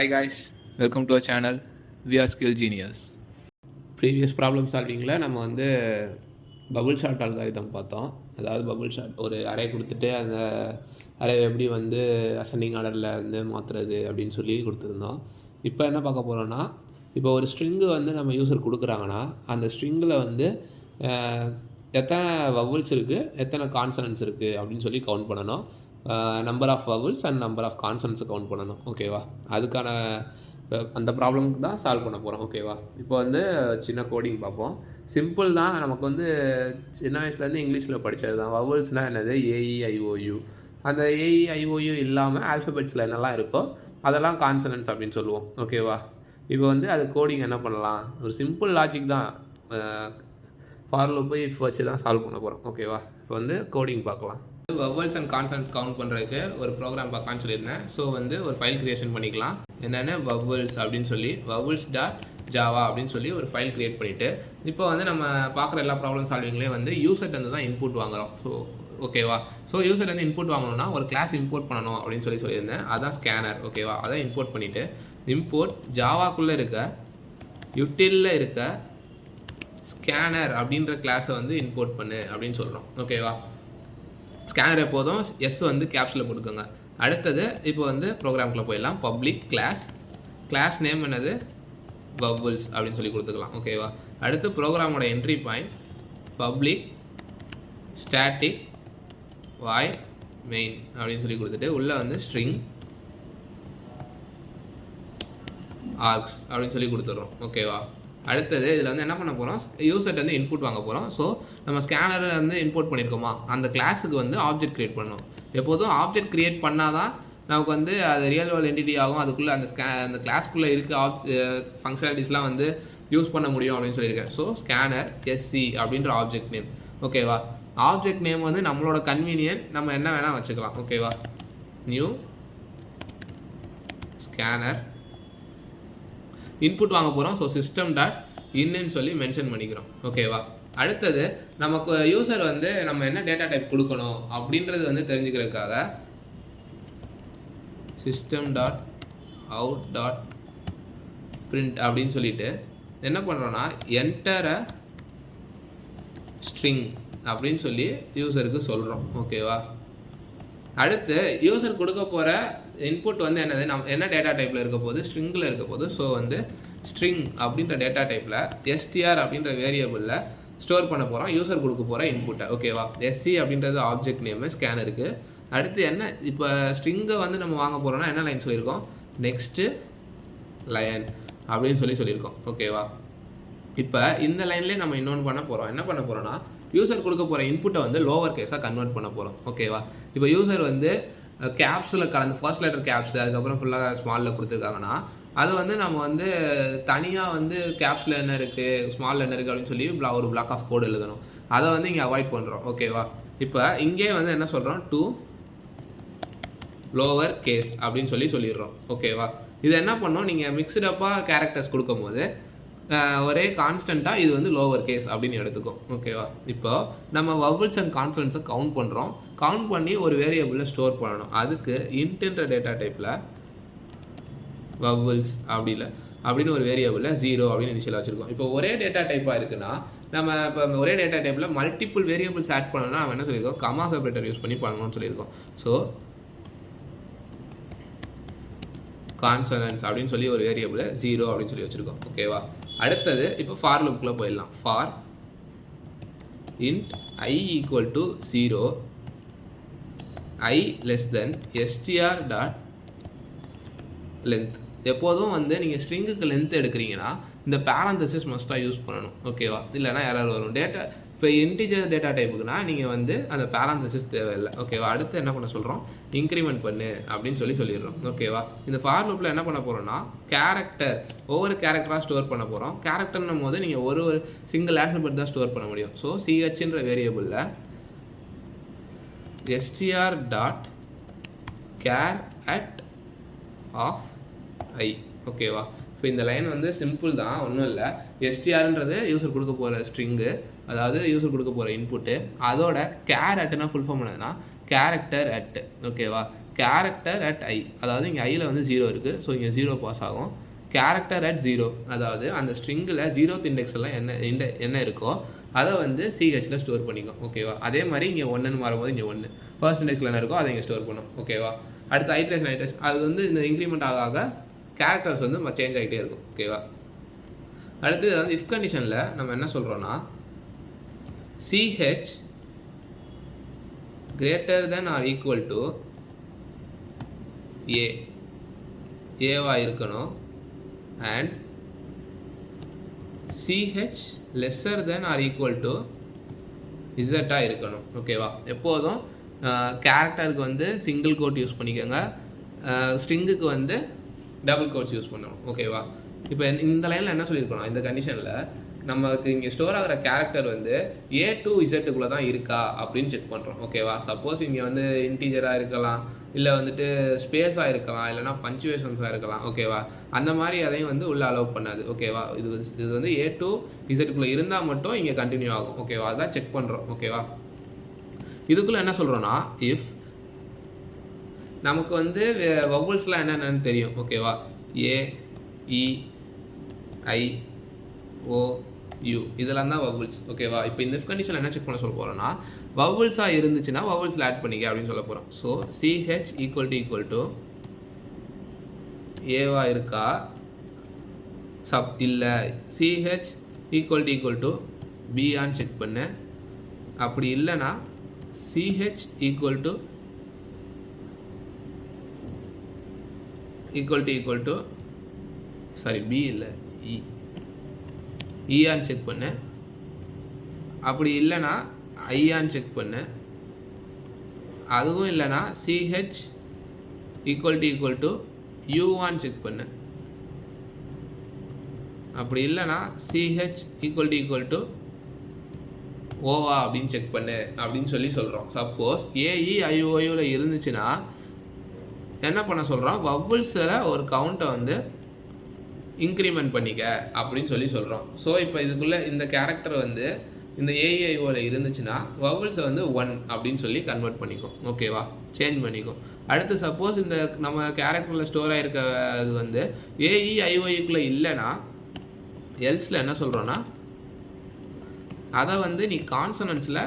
Hi guys, welcome to our channel. We are Skill Genius. Previous problem சால்விங்கில் நம்ம வந்து bubble short algorithm பார்த்தோம். அதாவது பபுள் ஷார்ட் ஒரு அரே கொடுத்துட்டு அந்த அரே எப்படி வந்து அசெண்டிங் ஆர்டரில் வந்து மாற்றுறது அப்படின்னு சொல்லி கொடுத்துருந்தோம். இப்போ என்ன பார்க்க போகிறோன்னா, இப்போ ஒரு ஸ்ட்ரிங்கு வந்து நம்ம யூஸர் கொடுக்குறாங்கன்னா அந்த ஸ்ட்ரிங்கில் வந்து எத்தனை வவுல்ஸ் இருக்குது, எத்தனை கான்சனன்ட்ஸ் இருக்குது அப்படின்னு சொல்லி கவுண்ட் பண்ணணும். Number of vowels and number of கான்சனன்ட்ஸை கவுண்ட் பண்ணணும். ஓகேவா? அதுக்கான அந்த ப்ராப்ளம்க்கு தான் சால்வ் பண்ண போகிறோம். ஓகேவா? இப்போ வந்து சின்ன கோடிங் பார்ப்போம். சிம்பிள் தான். நமக்கு வந்து சின்ன வயசுலேருந்து இங்கிலீஷில் படித்தது தான். வவுல்ஸ்னால் என்னது? ஏஇஐஓயு. அந்த ஏஇஐஓயு இல்லாமல் ஆல்ஃபபெட்ஸில் என்னெல்லாம் இருக்கோ அதெல்லாம் கான்சனன்ட்ஸ் அப்படின்னு சொல்லுவோம். ஓகேவா? இப்போ வந்து அது கோடிங் என்ன பண்ணலாம்? ஒரு சிம்பிள் லாஜிக் தான். ஃபார் லூப் இஃப் வச்சு தான் சால்வ் பண்ண போகிறோம். ஓகேவா? இப்போ வந்து கோடிங் பார்க்கலாம். வவல்ஸ் அண்ட் கான்சனன்ட்ஸ் கவுண்ட் பண்ணுறதுக்கு ஒரு ப்ரோக்ராம் பார்க்கலான்னு சொல்லியிருந்தேன். ஸோ வந்து ஒரு ஃபைல் கிரியேஷன் பண்ணிக்கலாம். என்னென்ன வவல்ஸ் அப்படின்னு சொல்லி vowels.java அப்படின்னு சொல்லி ஒரு ஃபைல் கிரியேட் பண்ணிவிட்டு, இப்போ வந்து நம்ம பார்க்குற எல்லா ப்ராப்ளம் சால்விங்லேயும் வந்து யூசர்லேருந்து தான் இன்புட் வாங்குகிறோம். ஸோ ஓகேவா? ஸோ யூசர்லேருந்து இன்புட் வாங்கணும்னா ஒரு கிளாஸ் இம்போர்ட் பண்ணணும் அப்படின்னு சொல்லியிருந்தேன். அதான் ஸ்கேனர். ஓகேவா? அதான் இம்போர்ட் பண்ணிவிட்டு இம்போர்ட் ஜாவாக்குள்ளே இருக்க யூட்டிலில் இருக்க ஸ்கேனர் அப்படின்ற கிளாஸை வந்து இம்போர்ட் பண்ணு அப்படின்னு சொல்கிறோம். ஓகேவா? ஸ்கேனர் எப்போதும் எஸ் வந்து கேப்ஸில் போட்டுக்கோங்க. அடுத்தது இப்போ வந்து ப்ரோக்ராம்குள்ளே போயிடலாம். பப்ளிக் கிளாஸ் நேம் என்னது? வவல்ஸ் அப்படின்னு சொல்லி கொடுத்துக்கலாம். ஓகேவா? அடுத்து ப்ரோக்ராமோட entry point public static void main அப்படின்னு சொல்லி கொடுத்துட்டு உள்ளே வந்து ஸ்ட்ரிங் ஆர்க்ஸ் அப்படின்னு சொல்லி கொடுத்துட்றோம். ஓகேவா? அடுத்தது இதில் வந்து என்ன பண்ண போகிறோம்? யூசர்ட்டு வந்து இன்புட் வாங்க போகிறோம். ஸோ நம்ம ஸ்கேனரில் வந்து இம்போர்ட் பண்ணியிருக்கோமா, அந்த கிளாஸுக்கு வந்து ஆப்ஜெக்ட் க்ரியேட் பண்ணணும். எப்போதும் ஆப்ஜெக்ட் க்ரியேட் பண்ணால் தான் நமக்கு வந்து அது ரியல் வேர்ல்ட் என்டிட்டி ஆகும். அதுக்குள்ளே அந்த கிளாஸ்க்குள்ளே இருக்க ஃபங்க்ஷனாலிட்டிஸ்லாம் வந்து யூஸ் பண்ண முடியும் அப்படின்னு சொல்லியிருக்கேன். ஸோ ஸ்கேனர் எஸ்சி அப்படின்ற ஆப்ஜெக்ட் நேம். ஓகேவா? ஆப்ஜெக்ட் நேம் வந்து நம்மளோட கன்வீனியன்ட், நம்ம என்ன வேணால் வச்சுக்கலாம். ஓகேவா? நியூ ஸ்கேனர் இன்புட் வாங்க போகிறோம். ஸோ சிஸ்டம் டாட் இன்னு சொல்லி மென்ஷன் பண்ணிக்கிறோம். ஓகேவா? அடுத்தது நமக்கு யூசர் வந்து நம்ம என்ன டேட்டா டைப் கொடுக்கணும் அப்படின்றது வந்து தெரிஞ்சுக்கிறதுக்காக system dot out dot print அப்படின்னு சொல்லிட்டு என்ன பண்ணுறோன்னா என்டர் அ ஸ்ட்ரிங் அப்படின்னு சொல்லி யூசருக்கு சொல்கிறோம். ஓகேவா? அடுத்து யூசர் கொடுக்க போகிற இன்புட் வந்து என்னது? என்ன டேட்டா டைப்பில் இருக்க போது? ஸ்ட்ரிங்கில் இருக்க போது. ஸோ வந்து ஸ்ட்ரிங் அப்படின்ற டேட்டா டைப்பில் எஸ்டிஆர் அப்படின்ற வேரியபிளில் ஸ்டோர் பண்ண போகிறோம் யூசர் கொடுக்க போகிற இன்புட்டை. ஓகேவா? எஸ்சி அப்படின்றது ஆப்ஜெக்ட் நேமு ஸ்கேனருக்கு. அடுத்து என்ன? இப்போ ஸ்ட்ரிங்கை வந்து நம்ம வாங்க போகிறோம்னா என்ன லைன் சொல்லியிருக்கோம்? நெக்ஸ்ட்டு லைன் அப்படின்னு சொல்லியிருக்கோம். ஓகேவா? இப்போ இந்த லைன்லேயே நம்ம இன்னொன்று பண்ண போகிறோம். என்ன பண்ண போகிறோம்னா யூசர் கொடுக்க போகிற இன்புட்டை வந்து லோவர் கேஸாக கன்வெர்ட் பண்ண போகிறோம். ஓகேவா? இப்போ யூசர் வந்து கேப்ஸில் கலந்து ஃபர்ஸ்ட் லெட்டர் கேப்ஸ் அதுக்கப்புறம் ஃபுல்லாக ஸ்மாலில் கொடுத்துருக்காங்கன்னா அது வந்து நம்ம வந்து தனியாக வந்து கேப்ஸில் என்ன இருக்குது, ஸ்மாலில் என்ன இருக்குது அப்படின்னு சொல்லி ஒரு பிளாக் ஆஃப் கோடு எழுதணும். அதை வந்து இங்கே அவாய்ட் பண்ணுறோம். ஓகேவா? இப்போ இங்கே வந்து என்ன சொல்கிறோம்? டு லோவர் கேஸ் அப்படின்னு சொல்லிடுறோம். ஓகேவா? இது என்ன பண்ணோம்? நீங்கள் மிக்ஸ்டப்பாக கேரக்டர்ஸ் கொடுக்கும் போது ஒரே கான்ஸ்டண்ட்டாக இது வந்து லோவர் கேஸ் அப்படின்னு எடுத்துக்கும். ஓகேவா? இப்போ நம்ம வவல்ஸ் அண்ட் கான்சனன்ட்ஸை கவுண்ட் பண்ணுறோம். கவுண்ட் பண்ணி ஒரு வேரியபிளில் ஸ்டோர் பண்ணணும். அதுக்கு இன்ட்ன்ற டேட்டா டைப்பில் வவல்ஸ் அப்படின்னு ஒரு வேரியபிளில் 0 அப்படின்னு இனிஷியலாக வச்சுருக்கோம். இப்போ ஒரே டேட்டா டைப்பாக இருக்குன்னா நம்ம இப்போ ஒரே டேட்டா டைப்பில் மல்டிபிள் வேரியபிள்ஸ் ஆட் பண்ணணும்னா நம்ம என்ன சொல்லியிருக்கோம்? கமா செப்பரேட்டர் யூஸ் பண்ணி பண்ணணும்னு சொல்லியிருக்கோம். ஸோ கான்சனன்ட்ஸ் அப்படின்னு சொல்லி ஒரு வேரியபிளை 0 அப்படின்னு சொல்லி வச்சுருக்கோம். ஓகேவா? அடுத்தது இப்போ ஃபார் லூப்குள்ளே போயிடலாம். For int I equal to 0 I less than str dot length. எப்போதும் வந்து நீங்கள் ஸ்ட்ரிங்குக்கு லென்த் எடுக்கிறீங்கன்னா இந்த பேரந்தசிஸ் மஸ்ட்டாக யூஸ் பண்ணணும். ஓகேவா? இல்லைனா எரர் வரும். டேட்டா இப்போ இன்டிஜர் டேட்டா டைப்புக்குனா நீங்கள் வந்து அந்த பேரந்தசிஸ் தேவையில்லை. ஓகேவா? அடுத்து என்ன பண்ண சொல்கிறோம்? இன்க்ரிமெண்ட் பண்ணு அப்படின்னு சொல்லிடுறோம். ஓகேவா? இந்த ஃபார் லூப்பில் என்ன பண்ண போகிறோம்னா கேரக்டர் ஒவ்வொரு கேரக்டராக ஸ்டோர் பண்ண போகிறோம். கேரக்டர்னும் போது நீங்கள் ஒரு சிங்கிள் ஆல்ஃபபெட் தான் ஸ்டோர் பண்ண முடியும். ஸோ சிஹெச்ன்ற வேரியபிளில் str dot char at of i. ஓகேவா? இப்போ இந்த லைன் வந்து சிம்பிள் தான், ஒன்றும் இல்லை. எஸ்டிஆர்ன்றது யூசர் கொடுக்க போகிற ஸ்ட்ரிங்கு, அதாவது யூசர் கொடுக்க போகிற இன்புட்டு. அதோட கேர் அட்டுனா ஃபுல் ஃபார்ம் பண்ணதுன்னா கேரக்டர் அட். ஓகேவா? கேரக்டர் அட் ஐ, அதாவது இங்கே ஐயில் வந்து 0 இருக்குது, ஸோ இங்கே 0 பாஸ் ஆகும். கேரக்டர் அட் 0, அதாவது அந்த ஸ்ட்ரிங்கில் 0th இண்டெக்ஸ் எல்லாம் என்ன இருக்கோ அதை வந்து சிஹெச்சில் ஸ்டோர் பண்ணிக்கும். ஓகேவா? அதே மாதிரி இங்கே 1ன்னு மாறும்போது இங்கே 1 ஃபர்ஸ்ட் இண்டெக்ஸில் என்ன இருக்கோ அதை இங்கே ஸ்டோர் பண்ணும். ஓகேவா? அடுத்து ஐட்ரேஷன் அது வந்து இந்த இன்க்ரிமெண்ட் ஆக கேரக்டர்ஸ் வந்து சேஞ்ச் ஆகிட்டே இருக்கும். ஓகேவா? அடுத்து இதில் வந்து இஃப் கண்டிஷனில் நம்ம என்ன சொல்கிறோன்னா CH greater than or equal to a, ஏவா இருக்கணும், and ch lesser than or equal to z இருக்கணும். ஓகேவா? எப்போதும் கேரக்டருக்கு வந்து சிங்கிள் கோட் யூஸ் பண்ணிக்கோங்க, ஸ்ட்ரிங்குக்கு வந்து டபுள் கோட்ஸ் யூஸ் பண்ணணும். ஓகேவா? இப்போ இந்த லைனில் என்ன சொல்லியிருக்கணும், இந்த கண்டிஷனில் நமக்கு இங்கே ஸ்டோர் ஆகிற கேரக்டர் வந்து A to Z தான் இருக்கா அப்படின்னு செக் பண்ணுறோம். ஓகேவா? சப்போஸ் இங்கே வந்து இன்டீஜராக இருக்கலாம், இல்லை வந்துட்டு ஸ்பேஸாக இருக்கலாம், இல்லைனா பஞ்சுவேஷன்ஸாக இருக்கலாம். ஓகேவா? அந்த மாதிரி அதையும் வந்து உள்ளே அலோவ் பண்ணாது. ஓகேவா? இது வந்து A to Z இருந்தால் மட்டும் இங்கே கண்டினியூ ஆகும். ஓகேவா? அதான் செக் பண்ணுறோம். ஓகேவா? இதுக்குள்ளே என்ன சொல்கிறோன்னா இஃப் நமக்கு வந்து வவுல்ஸ்லாம் என்னென்னு தெரியும். ஓகேவா? A, E, I, O, U இதெல்லாம் தான் வவுல்ஸ். ஓகேவா? இப்போ இந்த கண்டிஷன் என்ன செக் பண்ண சொல்ல போகிறோன்னா வவுல்ஸாக இருந்துச்சுன்னா வவுல்ஸில் ஆட் பண்ணிக்க அப்படின்னு சொல்ல போகிறோம். ஸோ சிஹெச் ஈக்குவல் டு ஏவா இருக்கா, இல்லை சிஹெச் ஈக்குவல் டு பிஆன்னு செக் பண்ணு. அப்படி இல்லைன்னா CH equal to sorry B இல்லை ஈஆன்னு செக் பண்ணு. அப்படி இல்லைனா ஐயான்னு செக் பண்ணு. அதுவும் இல்லைனா சிஹெச் ஈக்குவல் டு யூவான்னு செக் பண்ணு. அப்படி இல்லைனா சிஹெச் ஈக்குவல் டு ஓவா அப்படின்னு செக் பண்ணு அப்படின்னு சொல்கிறோம். சப்போஸ் ஏஇ ஐஓயூவில் இருந்துச்சுன்னா என்ன பண்ண சொல்கிறோம், வவுல்ஸில் ஒரு கவுண்ட்டை வந்து இன்க்ரிமெண்ட் பண்ணிக்க அப்படின்னு சொல்கிறோம். ஸோ இப்போ இதுக்குள்ளே இந்த கேரக்டர் வந்து இந்த ஏஐஓவில் இருந்துச்சுன்னா வவுல்ஸை வந்து 1 அப்படின்னு கன்வெர்ட் பண்ணிக்கும். ஓகேவா? சேஞ்ச் பண்ணிக்கும். அடுத்து சப்போஸ் இந்த நம்ம கேரக்டரில் ஸ்டோர் ஆகிருக்கிறது வந்து ஏஇ ஐஓஇக்குள்ளே இல்லைன்னா எல்ஸில் என்ன சொல்கிறோன்னா அதை வந்து நீ கான்சனன்ஸில்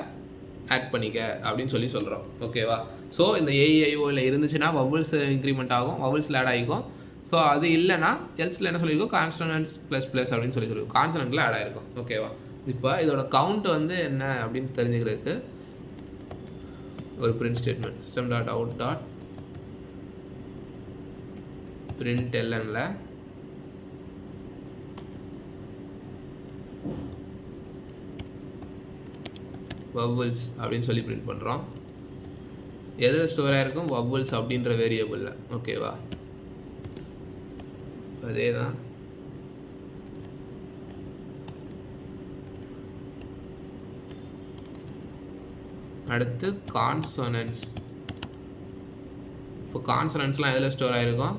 ஆட் பண்ணிக்க அப்படின்னு சொல்கிறோம். ஓகேவா? ஸோ இந்த ஏஐஓவில் இருந்துச்சுன்னா வவுல்ஸ் இன்க்ரிமெண்ட் ஆகும், வவுல்ஸில் ஆட் ஆகிக்கும். ஸோ அது இல்லைனா எல்ஸில் என்ன சொல்லியிருக்கோம், கான்ஸ்டனன்ஸ் ப்ளஸ் அப்படின்னு சொல்லியிருக்கோம், கான்சனன்ட்டில் ஆட் ஆகிருக்கும். ஓகேவா? இப்போ இதோட கவுண்ட் வந்து என்ன அப்படின்னு தெரிஞ்சுக்கிறதுக்கு ஒரு பிரிண்ட் ஸ்டேட்மெண்ட் system.out.printlnல வவுல்ஸ் அப்படின்னு பிரிண்ட் பண்ணுறோம். எது ஸ்டோர் ஆகிருக்கும், வவுல்ஸ் அப்படின்ற வேரியபிளில். ஓகேவா? அதே தான். அடுத்து கான்சனன்ஸ். இப்போ கான்சனன்ஸ்லாம் எதில் ஸ்டோர் ஆகிருக்கும்,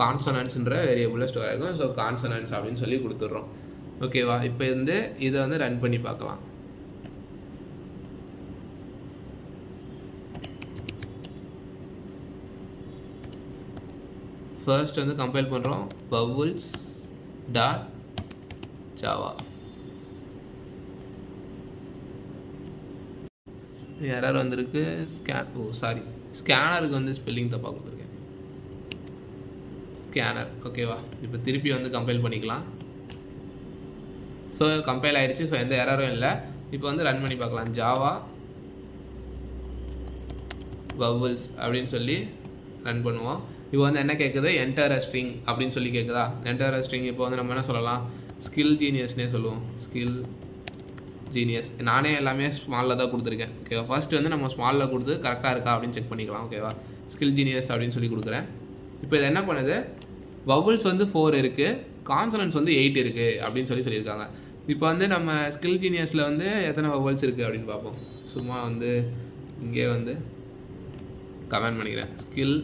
கான்சனன்ஸ்ன்ற வேரியபிளில் ஸ்டோர் ஆகிருக்கும். ஸோ கான்சனன்ஸ் அப்படின்னு கொடுத்துட்றோம். ஓகேவா? இப்போ வந்து இதை வந்து ரன் பண்ணி பார்க்கலாம். ஃபர்ஸ்ட் வந்து கம்பைல் பண்ணுறோம், vowels டாட் ஜாவா. எரர் வந்திருக்கு. ஸ்கேனருக்கு வந்து ஸ்பெல்லிங் தப்பாக கொடுத்துருக்கேன், ஸ்கேனர். ஓகேவா? இப்போ திருப்பி வந்து கம்பைல் பண்ணிக்கலாம். ஸோ கம்பைல் ஆயிடுச்சு. ஸோ எந்த எரரும் இல்லை. இப்போ வந்து ரன் பண்ணி பார்க்கலாம். ஜாவா vowels அப்படின்னு ரன் பண்ணுவோம். இப்போ வந்து என்ன கேட்குது, என்டர் அ ஸ்ட்ரிங் அப்படின்னு கேட்குதா. என்டர் அ ஸ்ட்ரிங் இப்போ வந்து நம்ம என்ன சொல்லலாம், ஸ்கில் ஜீனியஸ்னே சொல்லுவோம். Skill genius. நானே எல்லாமே ஸ்மாலில் தான் கொடுத்துருக்கேன். ஓகேவா? ஃபர்ஸ்ட் வந்து நம்ம ஸ்மாலில் கொடுத்து கரெக்டாக இருக்கா அப்படின்னு செக் பண்ணிக்கலாம். ஓகேவா? ஸ்கில் ஜீனியஸ் அப்படின்னு கொடுக்குறேன். இப்போ இது என்ன பண்ணுது, வவுல்ஸ் வந்து 4 இருக்குது, கான்சனன்ஸ் வந்து 8 இருக்குது அப்படின்னு சொல்லியிருக்காங்க. இப்போ வந்து நம்ம ஸ்கில் ஜீனியஸில் வந்து எத்தனை வவுல்ஸ் இருக்குது அப்படின்னு பார்ப்போம். சும்மா வந்து இங்கே வந்து கமெண்ட் பண்ணிக்கிறேன், ஸ்கில்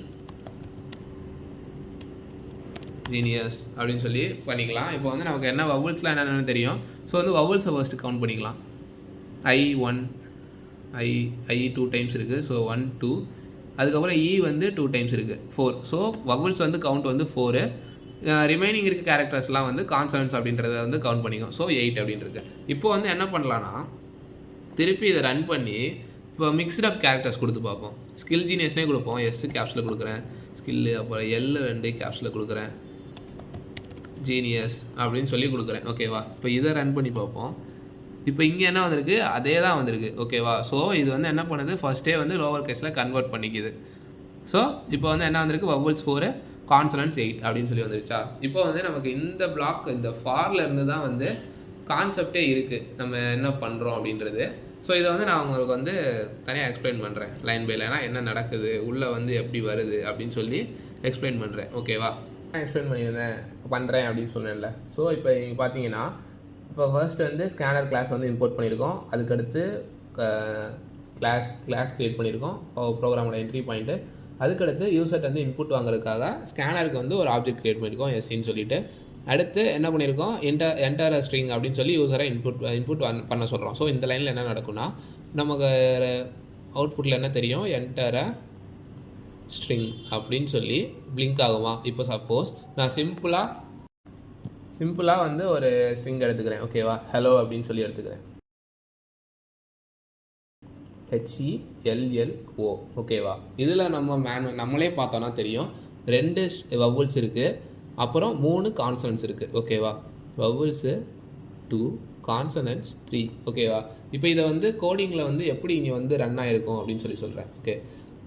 ஜீனியஸ் அப்படின்னு பண்ணிக்கலாம். இப்போ வந்து நமக்கு என்ன வவுல்ஸ்லாம் என்னென்னு தெரியும். ஸோ வந்து வவுல்ஸை ஃபர்ஸ்ட்டு கவுண்ட் பண்ணிக்கலாம். I 1 I 2 டைம்ஸ் இருக்குது. ஸோ 1 2 அதுக்கப்புறம் இ வந்து 2 டைம்ஸ் இருக்குது 4. ஸோ வவல்ஸ் வந்து கவுண்ட் வந்து 4. ரிமைனிங் இருக்க கேரக்டர்ஸ்லாம் வந்து கான்சனன்ஸ் அப்படின்றத வந்து கவுண்ட் பண்ணிக்கும். ஸோ 8 அப்படின்னு இருக்குது. இப்போ வந்து என்ன பண்ணலான்னா திருப்பி இதை ரன் பண்ணி இப்போ மிக்ஸ்டப் கேரக்டர்ஸ் கொடுத்து பார்ப்போம். ஸ்கில் ஜீனியஸ்னே கொடுப்போம். எஸ் கேப்ஸில் கொடுக்குறேன் ஸ்கில்லு, அப்புறம் எல் 2 கேப்ஸில் கொடுக்குறேன் ஜீனியஸ் அப்படின்னு சொல்லி கொடுக்குறேன். ஓகேவா? இப்போ இதை ரன் பண்ணி பார்ப்போம். இப்போ இங்கே என்ன வந்திருக்கு, அதே தான் வந்திருக்கு. ஓகேவா? ஸோ இது வந்து என்ன பண்ணுது, ஃபர்ஸ்ட்டே வந்து லோவர் கேஸில் கன்வெர்ட் பண்ணிக்குது. ஸோ இப்போ வந்து என்ன வந்திருக்கு, வவல்ஸ் 4 கான்சனன்ஸ் 8 அப்படின்னு சொல்லி வந்துருச்சா. இப்போ வந்து நமக்கு இந்த பிளாக் இந்த ஃபாரில் இருந்து தான் வந்து கான்செப்டே இருக்குது நம்ம என்ன பண்ணுறோம் அப்படின்றது. ஸோ இதை வந்து நான் உங்களுக்கு வந்து தனியாக எக்ஸ்பிளைன் பண்ணுறேன் லைன் பை லைனாக என்ன நடக்குது, உள்ளே வந்து எப்படி வருது அப்படின்னு சொல்லி எக்ஸ்பிளைன் பண்ணுறேன். ஓகேவா? நான் எக்ஸ்பிளைன் பண்ணியிருந்தேன் பண்ணுறேன் அப்படின்னு சொன்னேன்ல. ஸோ இப்போ நீங்கள் பார்த்தீங்கன்னா இப்போ ஃபர்ஸ்ட் வந்து ஸ்கேனர் கிளாஸ் வந்து இம்போர்ட் பண்ணியிருக்கோம். அதுக்கடுத்து கிளாஸ் க்ரியேட் பண்ணியிருக்கோம், ப்ரோக்ராமோட என்ட்ரி பாயிண்ட்டு. அதுக்கடுத்து யூசர்ட் வந்து இன்புட் வாங்குறதுக்காக ஸ்கேனருக்கு வந்து ஒரு ஆப்ஜெக்ட் க்ரியேட் பண்ணியிருக்கோம் எஸ்சின்னு சொல்லிட்டு. அடுத்து என்ன பண்ணியிருக்கோம், என்டர் ஸ்ட்ரிங் அப்படின்னு சொல்லி யூசரை இன்புட் பண்ண சொல்கிறோம். ஸோ இந்த லைனில் என்ன நடக்கும்னா நமக்கு அவுட்புட்டில் என்ன தெரியும், என்டர் ஸ்ட்ரிங் அப்படின்னு சொல்லி பிளிங்க் ஆகுமா. இப்போ சப்போஸ் நான் சிம்பிளாக வந்து ஒரு ஸ்ட்ரிங் எடுத்துக்கிறேன். ஓகேவா? ஹலோ அப்படின்னு சொல்லி எடுத்துக்கிறேன். HELLO. ஓகேவா? இதில் நம்மளே பார்த்தோன்னா தெரியும் 2 வவல்ஸ் இருக்குது, அப்புறம் 3 கான்சனன்ட்ஸ் இருக்குது. ஓகேவா? Vowels 2 consonants 3. ஓகேவா? இப்போ இதை வந்து கோடிங்கில் வந்து எப்படி இங்கே வந்து ரன் ஆகிருக்கும் அப்படின்னு சொல்கிறேன். ஓகே,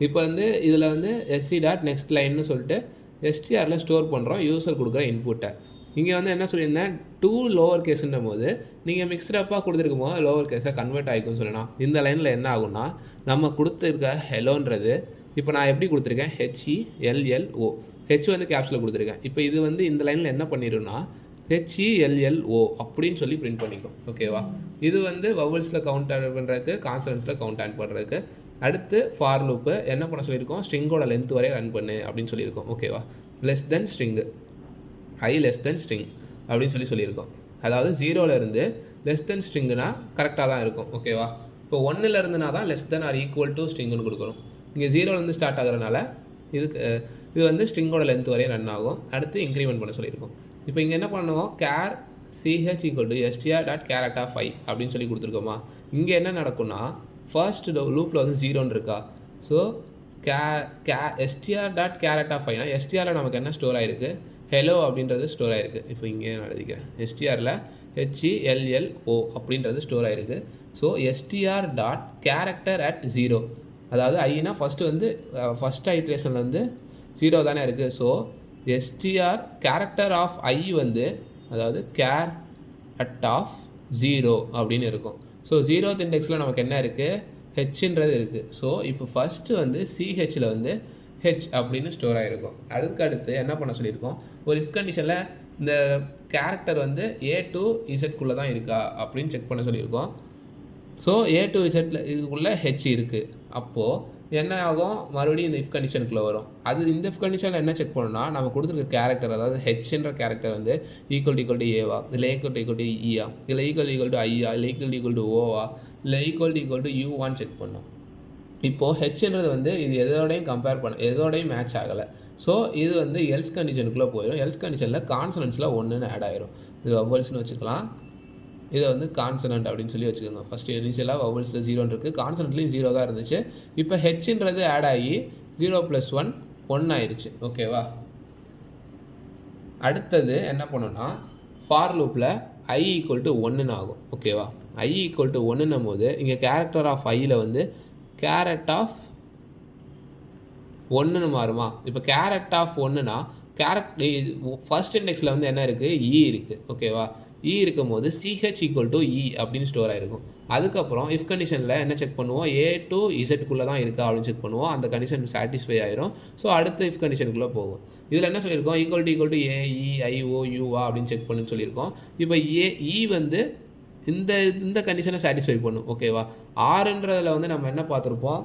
இப்போ வந்து இதில் வந்து SC.next லைன்னு சொல்லிட்டு STRல ஸ்டோர் பண்ணுறோம் யூசர் கொடுக்குற இன்புட்டை. இங்கே வந்து என்ன சொல்லியிருந்தேன், 2 லோவர் கேஸுன்னும் போது நீங்கள் மிக்ஸ்டப்பாக கொடுத்துருக்கும் போது லோவர் கேஸை கன்வெர்ட் ஆகிக்கும்னு சொல்லலாம். இந்த லைனில் என்ன ஆகும்னா நம்ம கொடுத்துருக்க ஹெலோன்றது இப்போ நான் எப்படி கொடுத்துருக்கேன், HELLO. ஹெச் வந்து கேப்ஸில் கொடுத்துருக்கேன். இப்போ இது வந்து இந்த லைனில் என்ன பண்ணிடும்னா HELLO அப்படின்னு சொல்லி பிரிண்ட் பண்ணிக்கும். ஓகேவா? இது வந்து வவல்ஸில் கவுண்ட் ஆட் பண்ணுறதுக்கு, கான்சனன்ஸில் கவுண்ட் ஆட் பண்ணுறதுக்கு. அடுத்து ஃபார் லூப்பு என்ன பண்ண சொல்லியிருக்கோம், ஸ்ட்ரிங்கோட லென்த் வரை ரன் பண்ணு அப்படின்னு சொல்லியிருக்கோம். ஓகேவா? லெஸ் தென் ஸ்ட்ரிங்கு, ஐ லெஸ் தென் ஸ்ட்ரிங் அப்படின்னு சொல்லியிருக்கோம். அதாவது 0லேருந்து லெஸ் தென் ஸ்ட்ரிங்குனா கரெக்டாக தான் இருக்கும். ஓகேவா? இப்போ 1லேருந்துனா தான் less than or equal to ஸ்ட்ரிங்குன்னு கொடுக்கணும். இங்கே 0லேருந்து ஸ்டார்ட் ஆகிறதுனால இது வந்து ஸ்ட்ரிங்கோட லென்த் வரையும் ரன் ஆகும். அடுத்து இன்க்ரிமெண்ட் பண்ண சொல்லியிருக்கோம். இப்போ இங்கே என்ன பண்ணுவோம், கேர் CH = str.charAt5 அப்படின்னு சொல்லி கொடுத்துருக்கோமா. இங்கே என்ன நடக்கும்னா ஃபர்ஸ்ட் லூப்பில் வந்து 0ன்னு இருக்கா. ஸோ str.charAt5னா STRல நமக்கு என்ன ஸ்டோர் ஆகிருக்கு, ஹெலோ அப்படின்றது ஸ்டோர் ஆகிருக்கு. இப்போ இங்கே நான் எழுதிக்கிறேன், STRல HELLO அப்படின்றது ஸ்டோர் ஆகிருக்கு. ஸோ str.charAt0, அதாவது ஐனா ஃபஸ்ட்டு வந்து ஃபஸ்ட் ஐட்ரேஷனில் வந்து 0 தானே இருக்குது. ஸோ STR கேரக்டர் ஆஃப் ஐ வந்து அதாவது CHAR@0 அப்படின்னு இருக்கும். ஸோ 0th இண்டெக்ஸில் நமக்கு என்ன இருக்குது, ஹெச்ன்றது இருக்குது. ஸோ இப்போ ஃபஸ்ட்டு வந்து CHல வந்து ஹெச் அப்படின்னு ஸ்டோர் ஆகிருக்கும். அதுக்கடுத்து என்ன பண்ண சொல்லியிருக்கோம், ஒரு இஃப் கண்டிஷனில் இந்த கேரக்டர் வந்து A to Z தான் இருக்கா அப்படின்னு செக் பண்ண சொல்லியிருக்கோம். ஸோ A to Z இதுக்குள்ளே ஹெச் இருக்குது. அப்போது என்ன ஆகும், மறுபடியும் இந்த இஃப் கண்டிஷனுக்குள்ளே வரும். அது இந்த இஃப் கண்டிஷனில் என்ன செக் பண்ணணும்னா நம்ம கொடுத்துருக்க கேரக்டர், அதாவது ஹெச்ன்ற கேரக்டர் வந்து ஈக்குவல் டு ஏவா, இல்லை ஈக்குவல் டு இயா, இல்லை ஈக்குவல் டு ஐயா, இல்லை ஈக்குவல் டு ஓவா, இல்லை ஈக்குவல் டு யூவான்னு செக் பண்ணோம். இப்போது ஹெச்ன்றது வந்து இது எதோடையும் கம்பேர் பண்ண, எதோடையும் மேட்ச் ஆகலை. ஸோ இது வந்து எல்ஸ் கண்டிஷனுக்குள்ளே போயிடும். எல்ஸ் கண்டிஷனில் கான்சனன்ஸில் 1ன்னு ஆட் ஆயிரும். இது வவல்ஸ்னு வச்சுக்கலாம், இதை வந்து கான்சனன்ட் அப்படின்னு சொல்லி வச்சுக்கோங்க. ஃபஸ்ட்டு இனிஷியலாக வவல்ஸில் 0 இருக்குது, கான்சனன்ட்லேயும் 0 தான் இருந்துச்சு. இப்போ ஹெச்ன்றது ஆட் ஆகி 0 + 1 1 ஆயிடுச்சு. ஓகேவா? அடுத்தது என்ன பண்ணோன்னா ஃபார் லூப்பில் I = 1ன்னு ஆகும். ஓகேவா? I = 1ன்னும் போது இங்கே கேரக்டர் ஆஃப் ஐயில் வந்து CHAR@1ன்னு மாறுமா. இப்போ CHAR@1னா ஃபர்ஸ்ட் இண்டெக்ஸில் வந்து என்ன இருக்குது, E இருக்குது. ஓகேவா? E இருக்கும் போது CH = E அப்படின்னு ஸ்டோர் ஆகிருக்கும். அதுக்கப்புறம் இஃப் கண்டிஷனில் என்ன செக் பண்ணுவோம், A to Z தான் இருக்கா அப்படின்னு செக் பண்ணுவோம். அந்த கண்டிஷன் சாட்டிஸ்ஃபை ஆயிரும். ஸோ அடுத்த இஃப் கண்டிஷனுக்குள்ளே போகும். இதில் என்ன சொல்லியிருக்கோம், equal to A E I O U அப்படின்னு செக் பண்ணுன்னு சொல்லியிருக்கோம். இப்போ E வந்து இந்த கண்டிஷனை சாட்டிஸ்ஃபை பண்ணும். ஓகேவா? ஆறுன்றதில் வந்து நம்ம என்ன பார்த்துருப்போம்,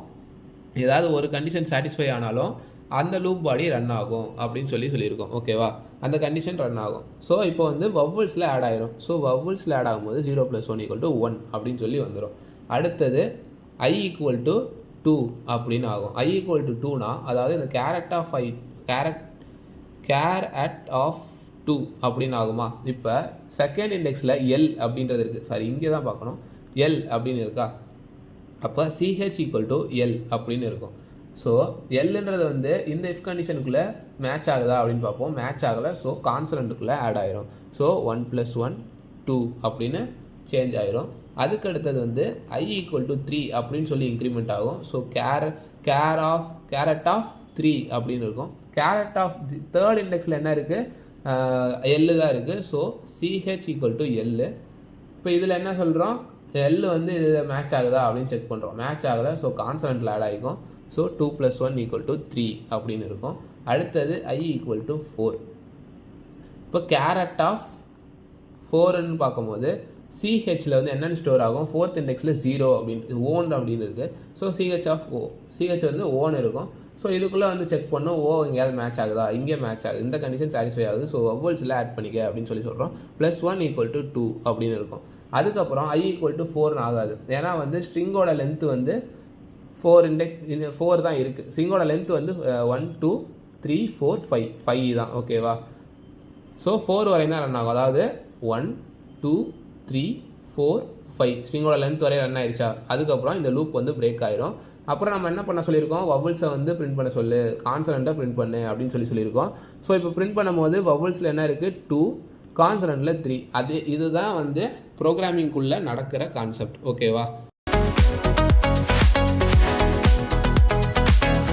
ஏதாவது ஒரு கண்டிஷன் சாட்டிஸ்ஃபை ஆனாலும் அந்த லூப் பாடி ரன் ஆகும் அப்படின்னு சொல்லியிருக்கோம். ஓகேவா? அந்த கண்டிஷன் ரன் ஆகும். ஸோ இப்போ வந்து வவல்ஸில் ஆட் ஆயிரும். ஸோ வவல்ஸில் ஆட் ஆகும்போது 0 + 1 = 1 அப்படின்னு சொல்லி வந்துடும். அடுத்தது I = 2 அப்படின்னு ஆகும். I equal to 2னா அதாவது இந்த கேர் அட் ஆஃப் 2 அப்படின்னு ஆகுமா. இப்போ செகண்ட் இண்டெக்ஸில் எல் அப்படின்றது இருக்குது. சாரி, இங்கே தான் பார்க்கணும். எல் அப்படின்னு இருக்கா. அப்போ CH equal to எல் அப்படின்னு இருக்கும். ஸோ எல்ன்றது வந்து இந்த இஃப் கண்டிஷனுக்குள்ளே மேட்ச் ஆகுதா அப்படின்னு பார்ப்போம். மேட்ச் ஆகலை. ஸோ கான்சனண்ட்டுக்குள்ளே ஆட் ஆயிரும். ஸோ 1 + 1 2 அப்படின்னு சேஞ்ச் ஆயிரும். அதுக்கு அடுத்தது வந்து I equal to 3 அப்படின்னு சொல்லி இன்க்ரிமெண்ட் ஆகும். ஸோ கேரட் ஆஃப் 3 அப்படின்னு இருக்கும். கேரட் ஆஃப் தேர்ட் இண்டெக்ஸில் என்ன இருக்குது, எல்லு தான் இருக்குது. ஸோ CH equal to எல்லு. இப்போ இதில் என்ன சொல்கிறோம், எல் வந்து இதில் மேட்ச் ஆகுதா அப்படின்னு செக் பண்ணுறோம். மேட்ச் ஆகலை. ஸோ கான்சனண்ட்டில் ஆட் ஆகிக்கும். ஸோ 2 + 1 = 3 அப்படின்னு இருக்கும். அடுத்தது I equal to 4. இப்போ கேரட் ஆஃப் 4ன்னு பார்க்கும்போது சிஹெச்சில் வந்து என்னென்னு ஸ்டோர் ஆகும், ஃபோர்த் இண்டெக்ஸில் 0 அப்படின்னு ஓன் அப்படின்னு இருக்குது. ஸோ சிஹெச் வந்து ஓன் இருக்கும். ஸோ இதுக்குள்ளே வந்து செக் பண்ணோம், எங்கேயாவது மேட்ச் ஆகுதா, இங்கே மேட்ச் ஆகுது, இந்த கண்டிஷன் சாட்டிஸ்ஃபை ஆகுது. ஸோ வவல்ஸில் ஆட் பண்ணிக்க அப்படின்னு சொல்கிறோம். +1 = 2 அப்படின்னு இருக்கும். அதுக்கப்புறம் I equal to 4 ஆகாது. ஏன்னா வந்து ஸ்ட்ரிங்கோட லென்த்து வந்து 4 தான் இருக்குது. ஸ்ட்ரிங்கோட லென்த் வந்து 1 2 3 4 5 தான். ஓகேவா. ஸோ 4 வரையும் தான் ரன் ஆகும். அதாவது 1 2 3 4 5 ஸ்ட்ரிங்கோட லென்த் வரையும் ரன் ஆயிடுச்சா. அதுக்கப்புறம் இந்த லூப் வந்து பிரேக் ஆயிரும். அப்புறம் நம்ம என்ன பண்ண சொல்லியிருக்கோம், வவல்ஸை வந்து பிரிண்ட் பண்ண சொல்லு, கான்சனண்ட்டை பிரிண்ட் பண்ணு அப்படின்னு சொல்லியிருக்கோம். ஸோ இப்போ பிரிண்ட் பண்ணும்போது வவல்ஸில் என்ன இருக்குது, 2, கான்சனண்ட்டில் 3. இதுதான் வந்து ப்ரோக்ராமிங்குள்ளே நடக்கிற கான்செப்ட். ஓகேவா.